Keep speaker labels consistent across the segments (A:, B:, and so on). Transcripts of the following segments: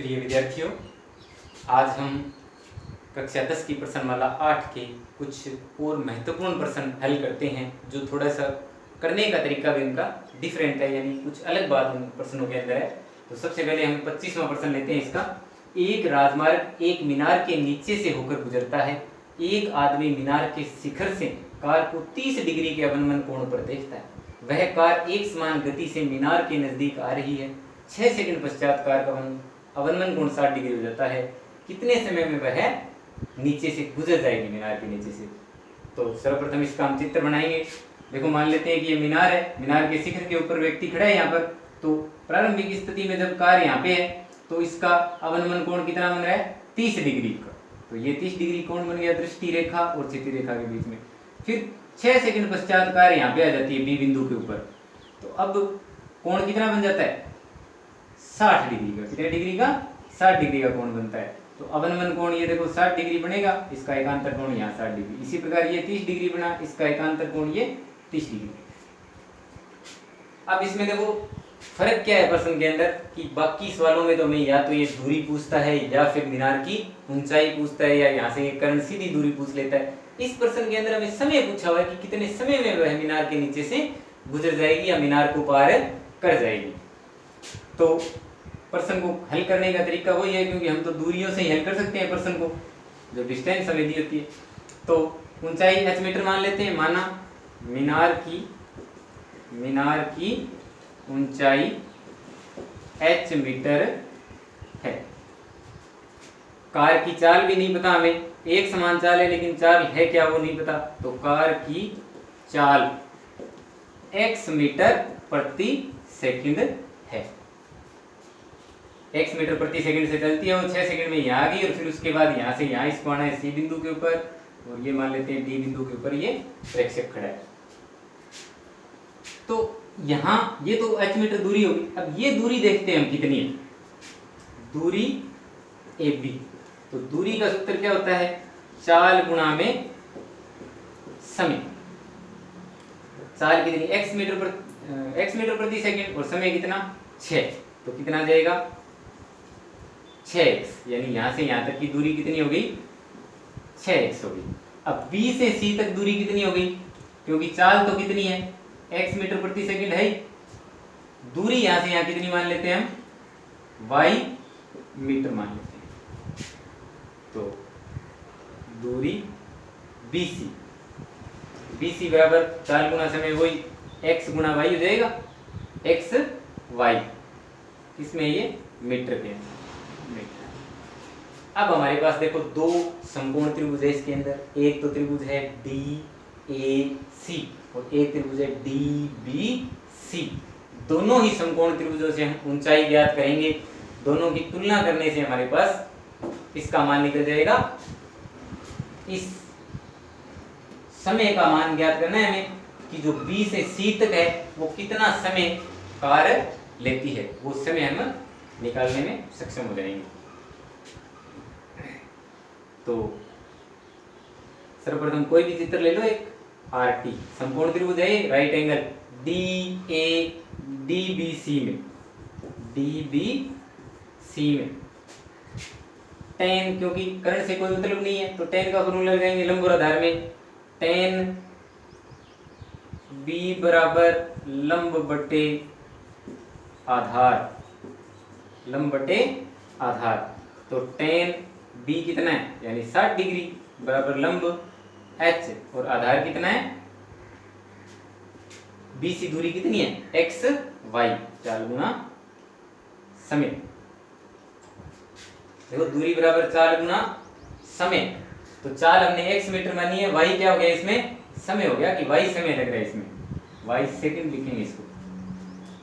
A: प्रिय विद्यार्थियों, आज हम कक्षा 10 की प्रश्नमाला 8 के कुछ और महत्वपूर्ण प्रश्न हल करते हैं, जो थोड़ा सा करने का तरीका भी उनका डिफरेंट है, यानी कुछ अलग बात उन प्रश्नों के अंदर है। तो सबसे पहले हम 25वां प्रश्न लेते हैं इसका। एक राजमार्ग एक मीनार के नीचे से होकर गुजरता है। एक आदमी मीनार के शिखर से कार को 30 डिग्री के अवनमन कोण पर देखता है। वह कार एक समान गति से मीनार के नजदीक आ रही है। 6 सेकंड पश्चात कार का अवनमन कोण 60 डिग्री हो जाता है। कितने समय में वह नीचे से गुजर जाएगी, मीनार के नीचे से? तो सर्वप्रथम इसका हम चित्र बनाएंगे। देखो, मान लेते हैं कि ये मीनार है। मीनार के शिखर के ऊपर व्यक्ति खड़ा है यहाँ पर। तो प्रारंभिक स्थिति में जब कार यहाँ पे है तो इसका अवनमन कोण कितना बन रहा है? 30 डिग्री का। तो ये 30 डिग्री कोण बन गया दृष्टि रेखा और क्षैतिज रेखा के बीच में। फिर 6 सेकंड पश्चात कार यहाँ पे आ जाती है बी बिंदु के ऊपर। तो अब कोण कितना बन जाता है? 60 डिग्री का। कितने डिग्री का? 60 डिग्री का कोण बनता है। तो अवनमन कोण ये देखो 60 डिग्री बनेगा, इसका एकांतर कोण यहाँ 60 डिग्री। इसी प्रकार ये 30 डिग्री बना, इसका एकांतर कोण ये 30 डिग्री। अब इसमें देखो फर्क क्या है प्रश्न के अंदर, कि बाकी सवालों में तो हमें या तो ये दूरी पूछता है या फिर मीनार की ऊंचाई पूछता है, या यहाँ से कर्ण सीधी दूरी पूछ लेता है। इस प्रश्न के अंदर हमें समय पूछा हुआ है कि कितने समय में वह मीनार के नीचे से गुजर जाएगी या मीनार को पार कर जाएगी। तो प्रश्न को हल करने का तरीका वही है, क्योंकि हम तो दूरियों से ही हल कर सकते हैं प्रश्न को, जो डिस्टेंस हमें दी होती है। तो ऊंचाई h मीटर मान लेते हैं। माना मीनार की ऊंचाई h मीटर है। कार की चाल भी नहीं पता हमें, एक समान चाल है लेकिन चाल है क्या वो नहीं पता। तो कार की चाल x मीटर प्रति सेकंड है। x मीटर प्रति सेकंड से चलती है, वो 6 सेकंड में यहाँ आ गई, और फिर उसके बाद यहाँ से यहाँ इसको आना है सी बिंदु के ऊपर, और ये मान लेते हैं डी बिंदु के ऊपर ये प्रेक्षक खड़ा है। तो यहाँ ये तो h मीटर दूरी होगी। अब ये दूरी देखते हैं हम कितनी है, दूरी AB। तो दूरी का सूत्र क्या होता है? चाल गुणा में समय। चाल कितनी? x मीटर प्रति सेकंड, और समय कितना? 6। तो कितना आ जाएगा? 6x, यानी यहाँ से यहाँ तक की दूरी कितनी हो गई? 6x हो गई। अब B से C तक दूरी कितनी हो गई? क्योंकि चाल तो कितनी है? x मीटर प्रति सेकंड है। दूरी यहाँ से यहाँ कितनी मान लेते हैं हम? y मीटर मान लेते हैं। तो दूरी BC बराबर चाल गुणा समय, वही x गुणा y हो जाएगा। x y किसमें? ये मीटर के अंदर। अब हमारे पास देखो दो समकोण त्रिभुज है इसके अंदर। एक तो त्रिभुज है DAC और एक त्रिभुज है DBC। दोनों ही समकोण त्रिभुजों से हम ऊंचाई ज्ञात करेंगे। दोनों की तुलना करने से हमारे पास इसका मान निकल जाएगा। इस समय का मान ज्ञात करना है हमें, कि जो B से C तक है वो कितना समय कार्य लेती है, वो समय हम निकालने में सक्षम हो जाएंगे। तो सर्वप्रथम कोई भी चित्र ले लो, एक RT समकोण त्रिभुज है, राइट एंगल DBC में tan, क्योंकि कर्ण से कोई मतलब नहीं है तो tan का फॉर्मूला लगाएंगे लंब और आधार में। tan B बराबर लंब बटे आधार। तो tan B कितना है? यानी 60 डिग्री बराबर लंब h, और आधार कितना है? BC दूरी कितनी है? x y, चाल गुणा समय। देखो दूरी बराबर चाल गुणा समय। तो चाल हमने x मीटर मानी है, y क्या हो गया इसमें? समय हो गया, कि y समय लग रहा है इसमें, y सेकंड लिखेंगे इसको।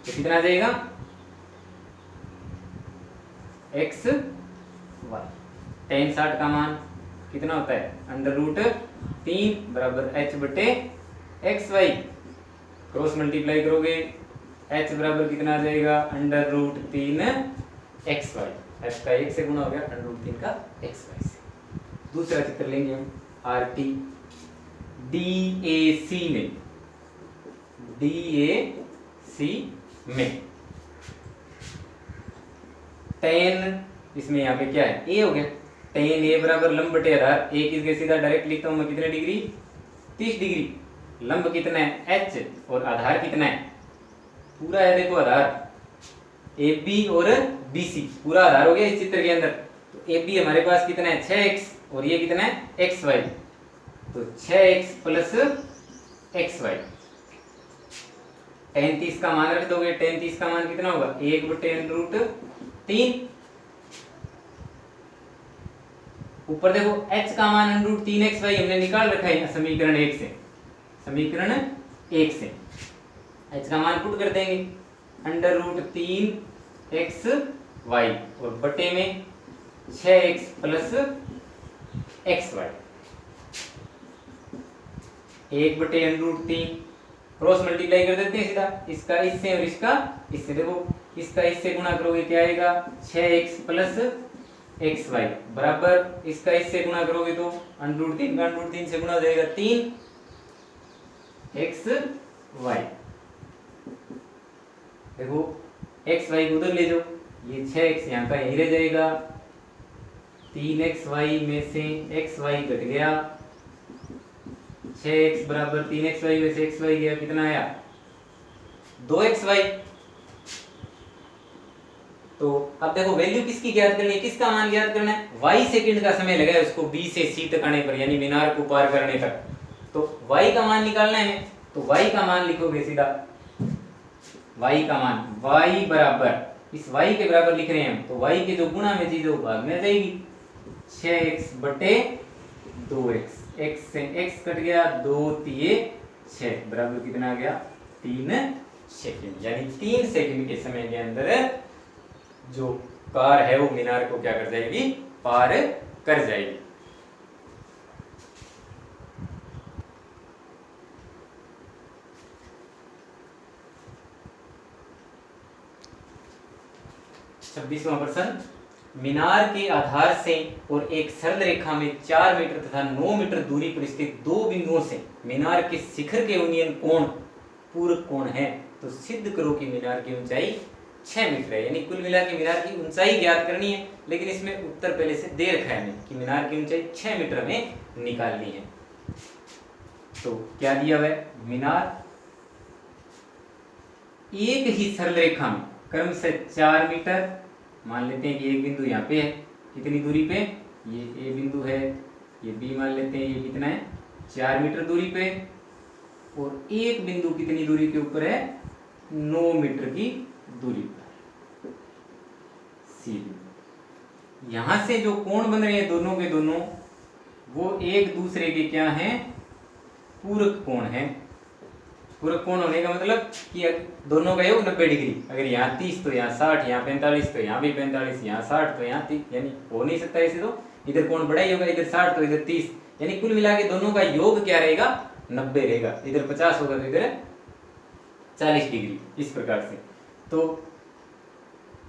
A: तो कितना आ जाएगा? x y। tan 60 का मान कितना होता है? √3 बराबर h बटे एक्स वाई। क्रॉस मल्टीप्लाई करोगे h बराबर कितना आ जाएगा? √3 एक्स वाई। h का 1 से गुणा हो गया, √3 का एक्स वाई से। दूसरा चित्र लेंगे हम RT DAC में। tan इसमें यहाँ पे क्या है, ए हो गया। tan a बराबर लंब बटे आधार, ए किस सीधा डायरेक्ट लिखता हूँ मैं, कितने डिग्री, 30 डिग्री। लंब कितना है h और आधार कितना है, पूरा है देखो आधार ए बी और बी सी, पूरा आधार हो गया इस चित्र के अंदर। तो ए बी हमारे पास कितना है 6x और ये कितना है एक्स वाई, तो 6x plus x Y. tan 30 का मान रख दोगे, tan 30 का मान कितना होगा 1/√3। ऊपर देखो h का मान √3xy हमने निकाल रखा है समीकरण 1 से, समीकरण 1 से h का मान पुट कर देंगे √3xy और बटे में 6x plus xy, 1/√3 cross multiply कर देते हैं सीधा, इसका इससे और इसका इससे। देखो इसका इससे गुणा करोगे क्या आएगा 6x प्लस xy बराबर, इसका इससे गुणा करोगे तो √3 का √3 से गुणा हो जाएगा 3xy। देखो xy को उधर ले जाओ, ये 6x यहाँ का यहीं रह जाएगा, 3xy में से xy घट गया, 6x बराबर 3xy में से xy गया, कितना आया 2xy। तो अब देखो वैल्यू किसकी ज्ञात करनी है, किसका मान ज्ञात करना है, y सेकंड का समय लगा है उसको b से c तक आने पर, यानी मीनार को पार करने तक। तो y का मान निकालना है, तो y का मान लिखोगे सीधा, y का मान y बराबर, इस y के बराबर लिख रहे हैं हम, तो y के जो गुणा में चीज है वो भाग में आ जाएगी, 6x बटे 2x, x से x कट गया, 2 3 6 बराबर कितना आ गया 3 सेकंड। यानी 3 सेकंड के समय के अंदर जो कार है वो मीनार को क्या कर जाएगी, पार कर जाएगी। छब्बीसवां प्रश्न, मीनार के आधार से और एक सरल रेखा में 4 मीटर तथा 9 मीटर दूरी पर स्थित दो बिंदुओं से मीनार के शिखर के उन्नयन कोण पूरक कोण है, तो सिद्ध करो कि मीनार की ऊंचाई 6 मीटर है। यानी कुल मिला के मीनार की ऊंचाई ज्ञात करनी है, लेकिन इसमें उत्तर पहले से दे रखा है कि मीनार की ऊंचाई 6 मीटर में निकालनी है। तो क्या दिया हुआ है, मीनार एक ही सरल रेखा में क्रम से 4 मीटर, मान लेते हैं कि एक बिंदु यहाँ पे है, कितनी दूरी पे, ये ए बिंदु है, ये बी मान लेते हैं, ये कितना है 4 मीटर दूरी पे, और एक बिंदु कितनी दूरी के ऊपर है 9 मीटर की दूरी पर, सी बिंदु। यहां से जो कोण बन रहे हैं दोनों के दोनों, वो एक दूसरे के क्या हैं, पूरक कोण है। पूरक कोण होने का मतलब कि दोनों का योग 90 डिग्री, अगर यहाँ 30 तो यहाँ 60, यहाँ 45 तो यहाँ भी 45, यहाँ 60 तो यहाँ 30, यानी हो नहीं सकता ऐसे, तो इधर कोण बड़ा ही होगा, इधर 60 तो इधर 30, यानी कुल मिला के दोनों का योग क्या रहेगा 90 रहेगा, इधर 50 होगा तो इधर 40 डिग्री, इस प्रकार से। तो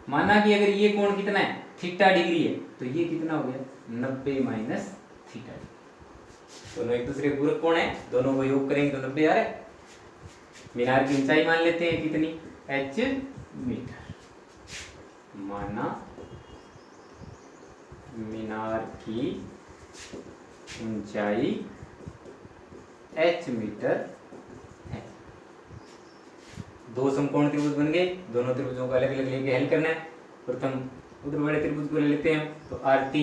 A: माना कि अगर ये कोण कितना है थीटा डिग्री है, तो ये कितना हो गया 90 माइनस थीटा, दोनों एक दूसरे पूरक कोण है, दोनों को योग करेंगे तो 90 आ रहा है। मीनार की ऊंचाई मान लेते हैं कितनी, h मीटर, माना मीनार की ऊंचाई h मीटर है। दो समकोण त्रिभुज बन गए, दोनों त्रिभुजों को अलग अलग लेके हल करना है। प्रथम उधर बड़े त्रिभुज को ले लेते हैं, तो RT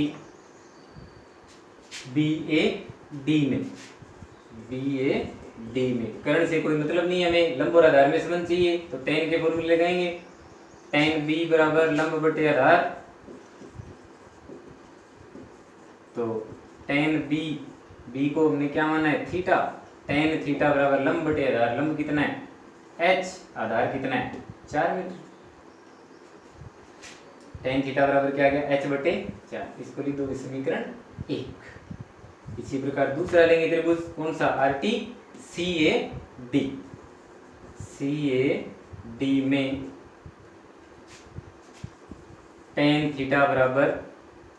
A: BAD में, BAD में कर्ण से कोई मतलब नहीं, हमें लंब और आधार में संबंध चाहिए, तो tan के फॉर्मूले लगाएंगे, tan B बराबर लंब बटे आधार, तो tan B को हमने क्या माना है थीटा, tan थीटा बराबर लंब बटे आधार, लंब कितना है h, आधार कितना है 4 मीटर, tan थीटा बराबर क्या आ गया h बटे 4, इसको लिख दो समीकरण 1। इसी प्रकार दूसरा लेंगे त्रिभुज, कौन सा RT CAD में tan थीटा बराबर,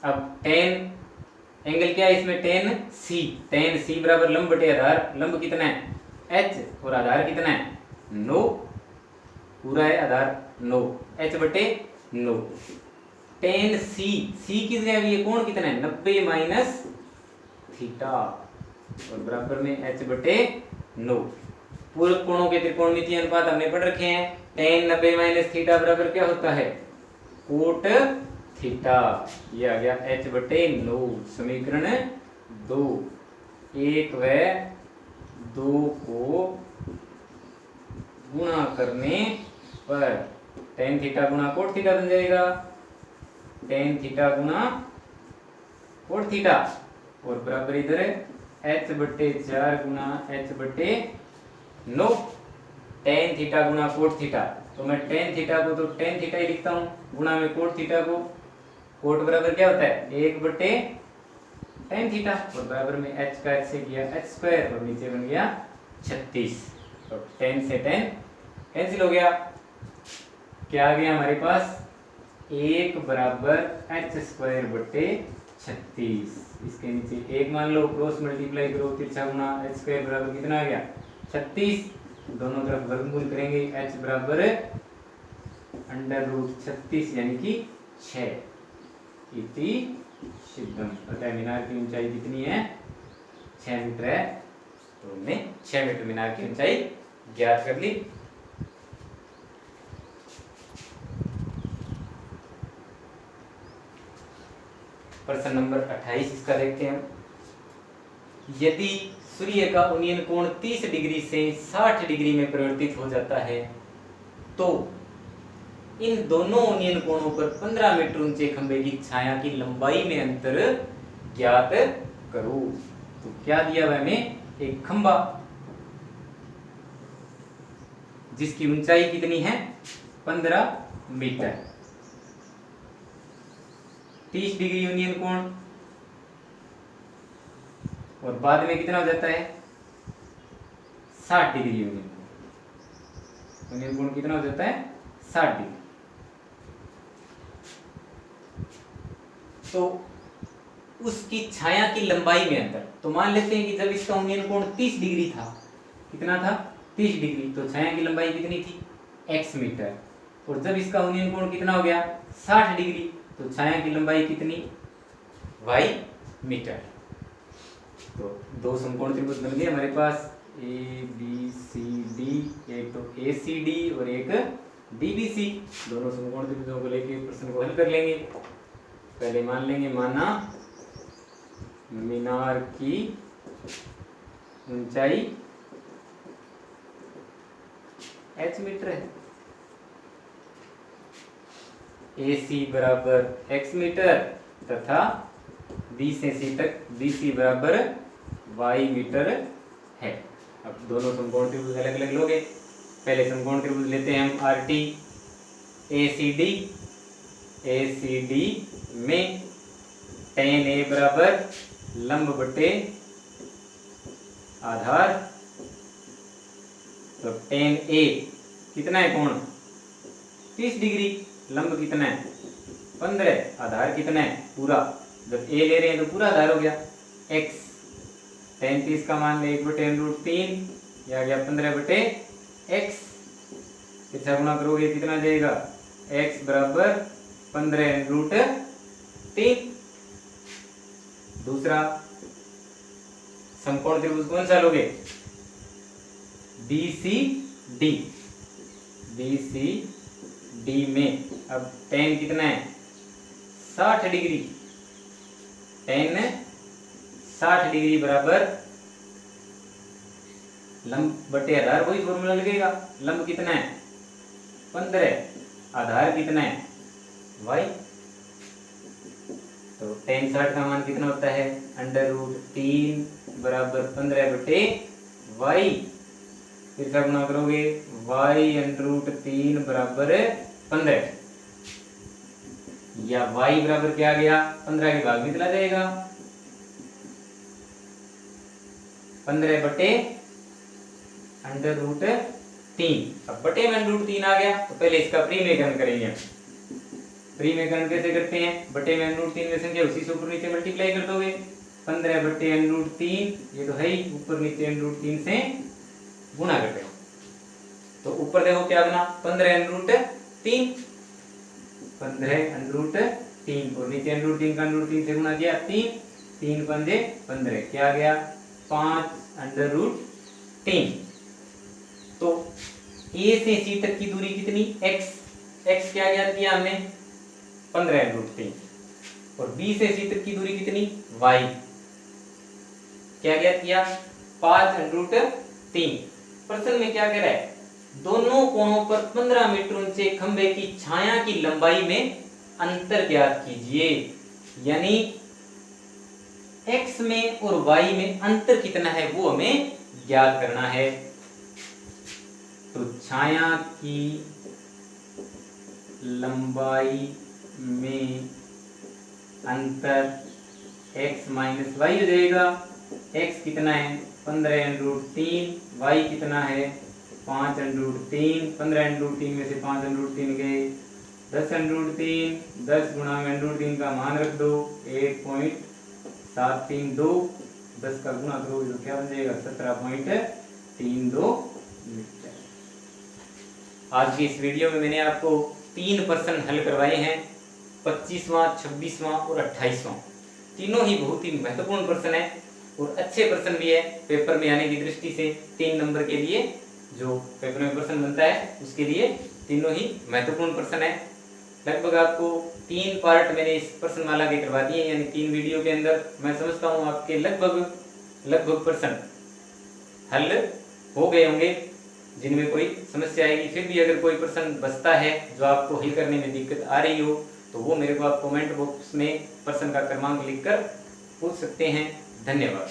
A: अब tan एंगल क्या है इसमें tan C बराबर लंब बटे आधार, लंब कितना है h और आधार कितना है 9, पूरा है आधार 9, h बटे 9, टेन सी, सी किस जगह है, ये कोण कितना है 90 माइनस थीटा और बराबर में h बटे 9। पूरक कोणों के त्रिकोणमितीय अनुपात हमने पढ़ रखे हैं। टेन 90 माइनस थीटा बराबर क्या होता है कोट थीटा। ये आ गया h बटे 9। समीकरण 2, 1 व 2 को गुणा करने पर टेन थीटा गुणा कोट थीटा बन जाएगा, टेन थीटा गुणा कोट थीटा और बराबर इधर h बटे 4 गुणा h बटे 9 टेन थीटा गुणा कोट थीटा। तो मैं टेन थीटा को तो टेन थीटा ही लिखता हूँ, गुणा में कोट थीटा को, कोट बराबर क्या होता है 1 बटे टेन थीटा और बराबर में h का h से किया h स्क्वायर और नीचे बन गया 36। तो 10 से 10 कैंसिल हो गया, क्या आ गया हमारे पास 1 बराबर h स्क्वायर बटे 36। इसके नीचे 1 मान लो, क्रॉस मल्टीप्लाई करो, तिरछा गुणा h स्क्वायर बराबर कितना आ गया 36। दोनों तरफ वर्गमूल करेंगे, h बराबर अंडर रूट 36 यानी कि 6 इति सिद्धम। अतः मीनार की ऊंचाई कितनी है 6 मीटर है। तो हमने 6 मीटर मीनार की ऊंचाई ज्ञात कर ली। प्रश्न नंबर 28 इसका देखते हैं। यदि सूर्य का उन्नयन कोण 30 डिग्री से 60 डिग्री में परिवर्तित हो जाता है तो इन दोनों उन्नयन कोणों पर 15 मीटर ऊंचे खंभे की छाया की लंबाई में अंतर ज्ञात करो। तो क्या दिया हुआ हमें, एक खंभा जिसकी ऊंचाई कितनी है 15 मीटर, 30 डिग्री यूनियन कोण और बाद में कितना हो जाता है 60 डिग्री यूनियन कोण। यूनियन कोण कितना हो जाता है 60 डिग्री। तो उसकी छाया की लंबाई में अंतर, तो मान लेते हैं कि जब इसका यूनियन कोण 30 डिग्री था, कितना था 30 डिग्री, तो छाया की लंबाई कितनी थी x मीटर। और जब इसका यूनियन कोण कितना हो गया 60 डिग्री, तो छाया की लंबाई कितनी y मीटर। तो दो समकोण त्रिभुज बन गए हमारे पास, ए बी सी डी, एक तो ए सी डी और एक डी बी सी। दोनों समकोण त्रिभुजों को लेके प्रश्न को हल कर लेंगे। पहले मान लेंगे, माना मीनार की ऊंचाई h मीटर है, AC बराबर x मीटर तथा B से C तक BC बराबर y मीटर है। अब दोनों समकोण त्रिभुज अलग अलग लोगे। पहले समकोण त्रिभुज लेते हैं हम RT ACD। ACD में tan A बराबर लंब बटे आधार, तो tan A कितना है कोण 30 डिग्री, लंब कितना है 15, आधार कितना है पूरा, जब A ले रहे हैं तो पूरा आधार हो गया x। tan 30 का मान 1/√3, यह आ गया 15/x। इसका गुणा करोगे कितना आ जाएगा x बराबर 15√3। दूसरा समकोण त्रिभुज कौन सा लोगे BCD। BCD में अब tan कितना है 60 डिग्री, tan 60 डिग्री बराबर लंब बटे आधार, वही फॉर्मूला लगेगा। लंब कितना है 15, आधार कितना है y। तो tan 60 का मान कितना होता है √3 बराबर 15/y। फिर से गुणा करोगे y√3 बराबर 15, या y बराबर क्या आ गया 15 के भाग में चला जाएगा 15/√3। अब बटे में √3 आ गया, तो पहले इसका प्रीमेयकरण करेंगे। प्रीमेयकरण कैसे करते हैं, बटे में √3 में संख्या उसी से ऊपर नीचे मल्टीप्लाई कर दोगे, 15/√3 ये तो है ही, ऊपर नीचे √3 से गुणा करते हो। तो ऊपर देखो क्या बना 15/√3, 15/√3 3 और नीचे अंडर रूट 3 का अंडर रूट 3 से गुणा किया 3 3 पंजे 15 क्या आ गया 5 अंडर रूट 3। तो ए से सी तक की दूरी कितनी x x क्या ज्ञात किया हमने 15 अंडर रूट 3 और बी से सी तक की दूरी कितनी y क्या ज्ञात किया 5 अंडर रूट 3। प्रश्न में क्या कह रहा है दोनों कोणों पर 15 मीटर ऊंचे खंभे की छाया की लंबाई में अंतर ज्ञात कीजिए, यानी x में और y में अंतर कितना है वो हमें ज्ञात करना है। तो छाया की लंबाई में अंतर x माइनस वाई हो जाएगा। x कितना है 15 अंडर रूट 3, y कितना है 5 अंडर रूट 3, 15 अंडर रूट 3 में से 5 अंडर रूट 3 गए 10 अंडर रूट 3, 10 गुणा में अंडर रूट 3 का मान रख दो 1.732, 10 का गुणा करो तो क्या बन जाएगा 17.32 मीटर। आज की इस वीडियो में मैंने आपको 3 प्रश्न हल करवाए हैं, 25वां, 26वां और 28वां। तीनों ही बहुत ही महत्वपूर्ण प्रश्न है और अच्छे प्रश्न भी है। पेपर में आने की दृष्टि से 3 नंबर के लिए जो पेपर में प्रश्न बनता है उसके लिए तीनों ही महत्वपूर्ण प्रश्न है। लगभग आपको 3 पार्ट मैंने इस प्रश्नमाला के करवा दिए, यानी 3 वीडियो के अंदर मैं समझता हूँ आपके लगभग प्रश्न हल हो गए होंगे जिनमें कोई समस्या आएगी। फिर भी अगर कोई प्रश्न बचता है जो आपको हल करने में दिक्कत आ रही हो तो वो मेरे को आप कमेंट बॉक्स में प्रश्न का क्रमांक लिखकर पूछ सकते हैं। धन्यवाद।